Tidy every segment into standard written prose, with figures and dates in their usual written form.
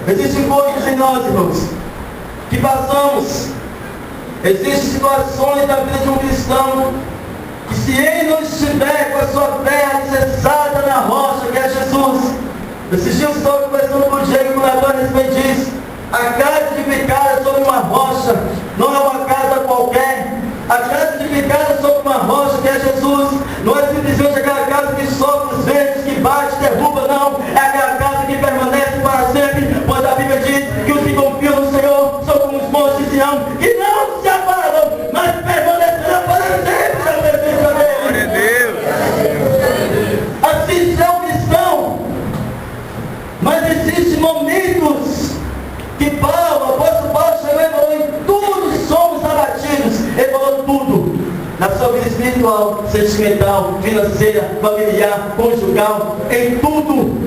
Existem coisas em nós, irmãos, que passamos. Existem situações da vida de um cristão que, se ele não estiver com a sua fé alicerçada na rocha, que é Jesus. Esses dias eu estava conversando com o Diego e com o Natan a respeito disso. A casa edificada sobre uma rocha não é uma casa qualquer. A casa edificada sobre uma rocha, que é Jesus, não é simplesmente aquela casa que sofre os ventos, que bate, derruba, não. É aquela casa que permanece para sempre, pois a Bíblia diz que os que confiam no Senhor são como os montes de Sião, que não se abalam, mas permanecerão para sempre na presença dele. Glória a Deus. Assim é o cristão. Mas existem momentos que Paulo, o apóstolo Paulo chegou e falou: em tudo somos abatidos. Ele falou tudo. Na sua vida espiritual, sentimental, financeira, familiar, conjugal, em tudo.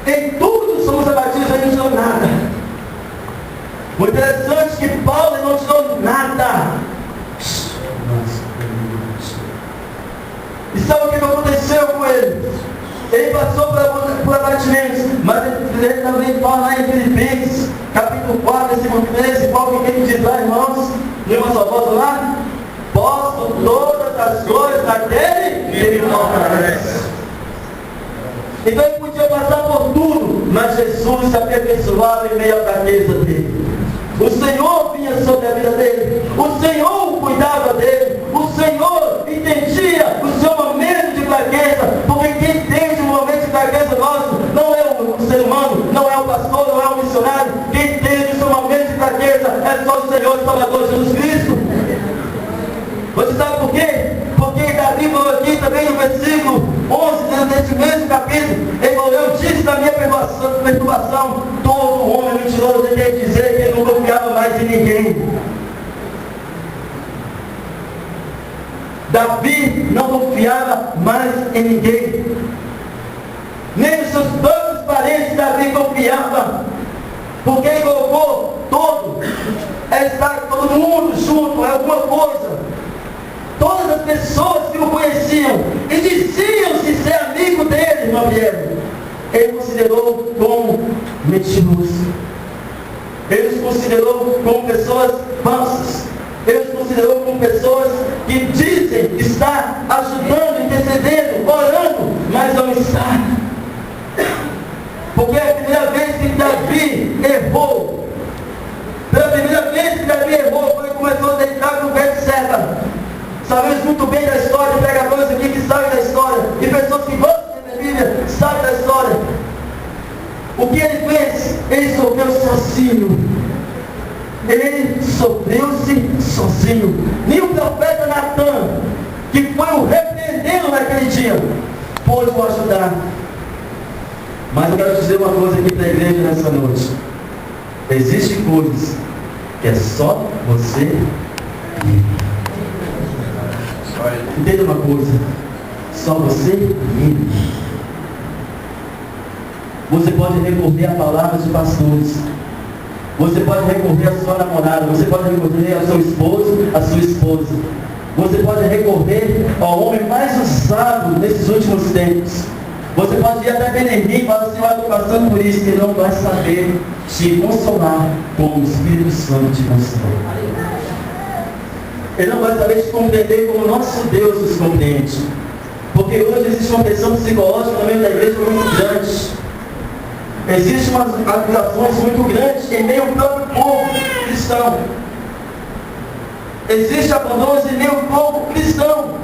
Em tudo somos abatidos, ele não tirou nada. O interessante é que Paulo não tirou nada. E sabe o que aconteceu com ele? Ele passou por abatimentos, mas ele também fala lá em Filipenses, capítulo 4, versículo 13, Paulo, que ele diz lá, irmãos, numa só voz lá: posso todas as coisas naquele que me fortalece. Então ele podia passar por tudo, mas Jesus se aperfeiçoava em meio à fraqueza dele. O Senhor vinha sobre a vida dele, o Senhor cuidava dele, o Senhor entendia o seu momento de fraqueza, porque quem entende o momento de fraqueza nosso não é o ser humano, não é o pastor, não é o missionário. Quem entende o seu momento de fraqueza é só o Senhor e Salvador Jesus Cristo. Você sabe por quê? Porque Davi falou aqui também no versículo 11 desse mesmo capítulo, ele falou: eu disse da minha perturbação, todo homem mentiroso, ele quer dizer que ele não confiava mais em ninguém. Davi não confiava mais em ninguém. Nem os seus próprios parentes Davi confiava. Porque ele colocou todo. É estar todo mundo junto, é alguma coisa. Todas as pessoas que o conheciam e diziam-se ser amigo dele, não vieram. Ele considerou como mentiroso. Ele os considerou como pessoas falsas. Ele os considerou como pessoas que dizem estar ajudando, intercedendo, orando, mas não está. Porque a primeira vez que Davi errou, pela primeira vez que Davi errou, foi quando começou a deitar com o Betseba. Sabemos muito bem da história, pregadores aqui que sabem da história, e pessoas que gostam da Bíblia sabem da história. O que ele fez? Ele sofreu sozinho. Ele sofreu-se sozinho. Nem o profeta Natan, que foi o repreendendo naquele dia, pôde o ajudar. Mas eu quero dizer uma coisa aqui para a igreja nessa noite. Existem coisas que é só você ir. Entenda uma coisa, só você ir. Você pode recorrer a palavras de pastores. Você pode recorrer à sua namorada. Você pode recorrer ao seu esposo, à sua esposa. Você pode recorrer ao homem mais usado nesses últimos tempos. Você pode ir até Benemim e falar assim: eu estou passando por isso, que ele não vai saber te consolar como o Espírito Santo te consolou. Ele não vai saber te compreender como o nosso Deus nos compreende. Porque hoje existe uma pressão psicológica no meio da igreja muito grande. Existem umas acusações muito grandes em meio ao próprio povo cristão. Existe abandono em meio ao povo cristão.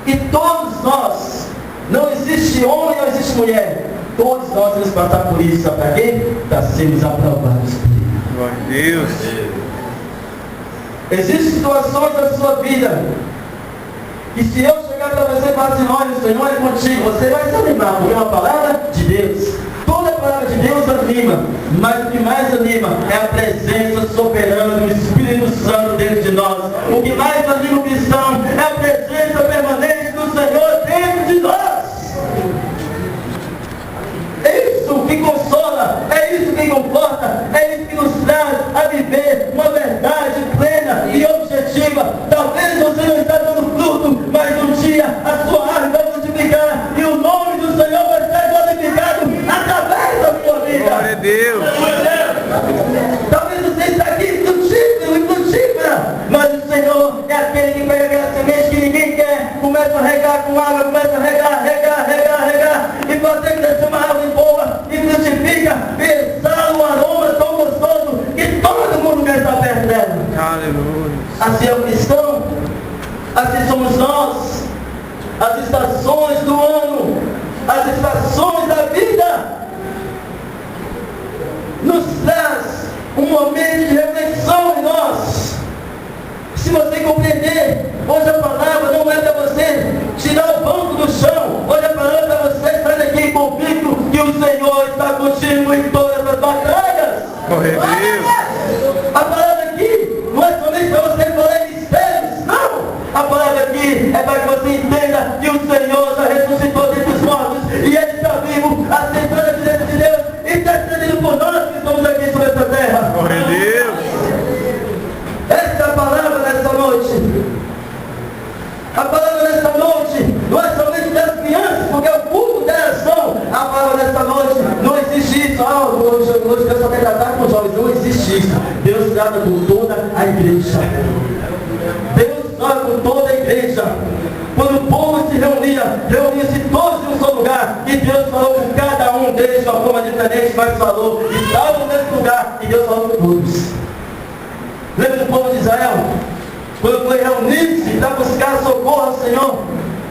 E todos nós, não existe homem, não existe mulher, todos nós vamos passar por isso. Sabe para quê? Para sermos aprovados por Ele. Glória a Deus. Existem situações da sua vida que, se eu chegar para você e falar assim: olha, o Senhor é contigo, você vai se animar, porque é uma palavra de Deus. Toda a palavra de Deus anima, mas o que mais anima é a presença soberana do Espírito Santo dentro de nós. O que mais anima o cristão é a presença permanente do Senhor dentro de nós. É isso que consola, é isso que conforta, é isso que nos traz a viver uma verdade plena e objetiva. Talvez você não está dando fruto, mas um dia a sua árvore vai frutificar e o nome do Senhor vai ser glorificado através fazer crescer uma árvore boa e frutifica, exala um aroma tão gostoso que todo mundo quer estar perto dela. Aleluia. Assim é o cristão, assim somos nós. As estações do ano, as estações da vida nos traz um momento de reflexão em nós. Se você compreender, hoje a palavra não é para você tirar o banco do chão, hoje a palavra é para você estar aqui convicto que o Senhor está contigo em todas as batalhas. Glória a Deus. A palavra aqui não é somente para você falar em mistérios, não. A palavra aqui é para que você entenda que o Senhor já ressuscitou dentre os mortos e Ele está vivo, assentado à direita de Deus e está intercedendo por nós que estamos aqui sobre essa terra. Glória a Deus. Essa é a palavra nessa noite. A palavra nessa noite não é somente das crianças, porque é o culto delas são. A palavra nessa noite não existe isso. Hoje Deus só quer tratar com os jovens. Não existe isso. Deus trata com toda a igreja. Deus trata com toda a igreja. Quando o povo se reunia-se todos em um só lugar, e Deus falou com cada um deles de uma forma diferente, mas falou, e estavam no mesmo lugar, e Deus falou com todos. Lembra do povo de Israel? Quando foi reunir-se para buscar socorro ao Senhor,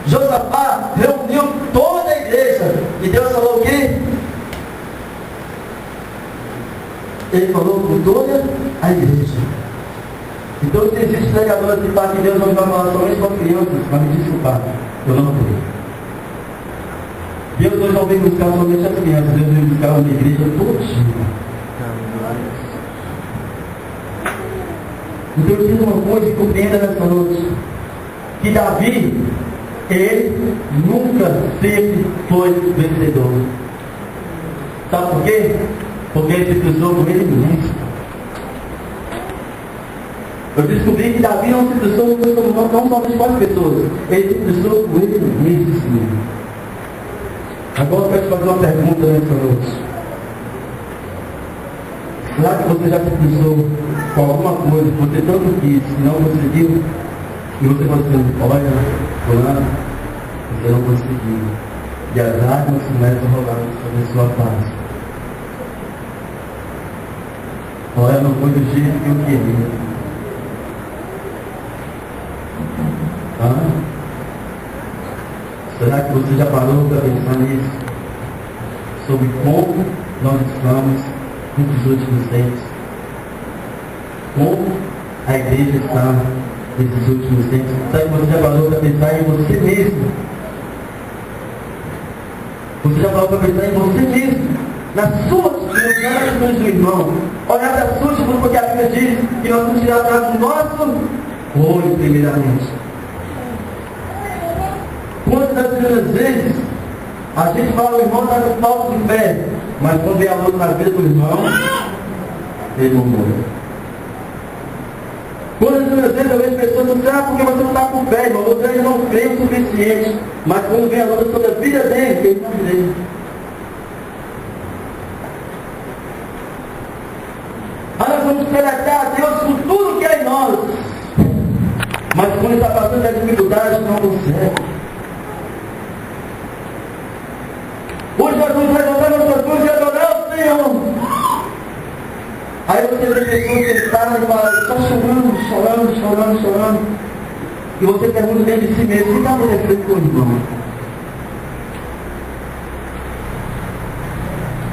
Josafá reuniu toda a igreja. E Deus falou o quê? Ele falou com toda a igreja. Então se existe pregador que fala que Deus não vai falar somente com crianças, mas me desculpar, eu não creio. Deus hoje não vem buscar somente as crianças, Deus vem buscar uma igreja todinha. Então eu digo uma coisa e compreenda nessa noite, que Davi, ele nunca sempre foi vencedor. Sabe por quê? Porque ele se cruzou com ele mesmo. Eu descobri que Davi não se cruzou não somente com as pessoas, ele se cruzou com ele mesmo. Agora eu quero te fazer uma pergunta nessa noite. Será que você já se cruzou com alguma coisa que você tanto quis e não conseguiu? E você falou assim, olha, fulano, você não conseguiu. E as lágrimas começam a rolar sobre a sua face. Olha, não foi do jeito que eu queria. Será que você já parou para pensar nisso? Sobre como nós estamos nos últimos tempos? Como a igreja está nesses últimos tempos? Será que você já parou para pensar em você mesmo? Você já parou para pensar em você mesmo? Nas suas atitudes do irmão? Olhar para as suas atitudes, porque a Bíblia diz que nós temos que tirar atrás do nosso olho primeiramente. Quantas vezes a gente fala, o irmão está com falta de fé, mas quando vem a luta na vida do irmão, ele não morre. Quantas vezes eu vejo pessoas dizendo, porque você não está com fé, irmão, você ainda não crê o suficiente, mas quando vem a luta sobre a vida dele, ele não crê. Nós vamos celebrar a Deus por tudo que é em nós, mas quando está passando a dificuldade, não consegue. Hoje nós vamos levantar nossas mãos e adorar o Senhor. Aí você vê pessoas sentadas e falam, estão chorando. E você pergunta dentro de si mesmo, o que está acontecendo com o irmão?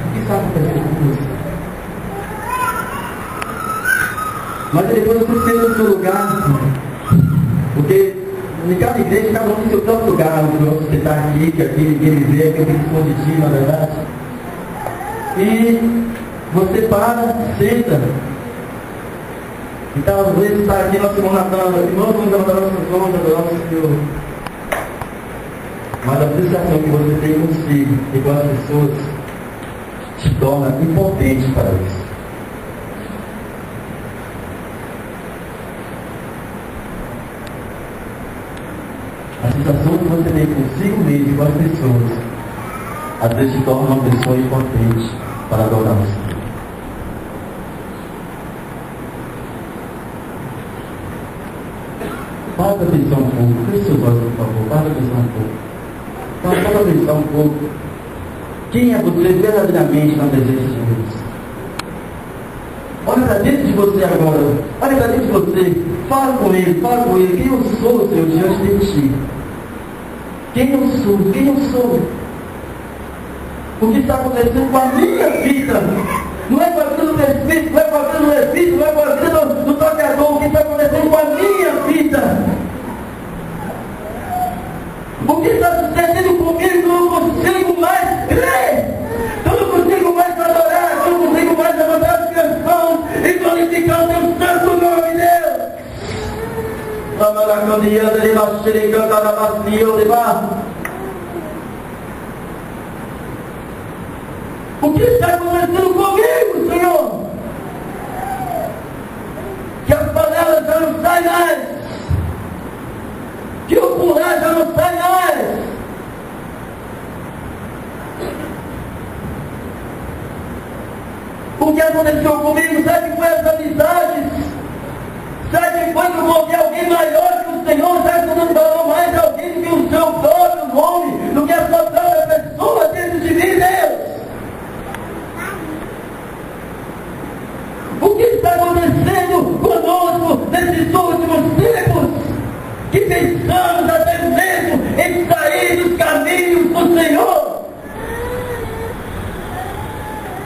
O que está acontecendo com você? Mas depois você senta no seu lugar, porque em cada igreja, cada um tem seu próprio lugar. Você está aqui, que aqui ninguém me vê, que eu fico escondidinho, na verdade. E você para, senta. Então, às vezes, está aqui nosso irmão Natan, irmãos, vamos levantar nossas mãos, adorar o Senhor. Mas a frustração que você tem consigo e com as pessoas te torna impotente para isso. A situação que você tem consigo mesmo e com as pessoas, às vezes te torna uma pessoa impotente para adorar o Senhor. Presta atenção um pouco, feche seus olhos, por favor, presta atenção um pouco. Presta atenção um pouco. Quem é você verdadeiramente na presença de Deus? Olha para dentro de você agora. Olha para dentro de você. Fala com Ele, fala com Ele. Quem eu sou, Senhor, diante de Ti? Quem eu sou? Quem eu sou? O que está acontecendo com a minha vida? Não é com a vida do prefeito, não é com a vida do levita, não é com a vida do tocador. O que está acontecendo com a minha vida? O que está sucedendo comigo? Eu não consigo mais crer. Eu não consigo mais adorar. Eu não consigo mais levantar as minhas mãos e glorificar o teu santo nome, Deus. O que está acontecendo comigo, Senhor? Que as palavras já não saem mais. Que o pular já não sai mais. O que aconteceu comigo? Sabe que foi as amizades? Sabe que foi que eu coloquei alguém maior que o Senhor? Sabe que eu não falou mais alguém do que o seu próprio nome, do que a sua própria pessoa dentro de mim, Deus? O que está acontecendo conosco nesses últimos tempos? Que pensamos até mesmo em sair dos caminhos do Senhor.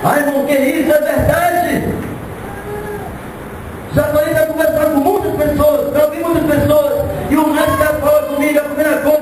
Ai, irmão, que isso é verdade? Já falei para conversar com muitas pessoas, já ouvi muitas pessoas, e o médico está falando comigo, a primeira coisa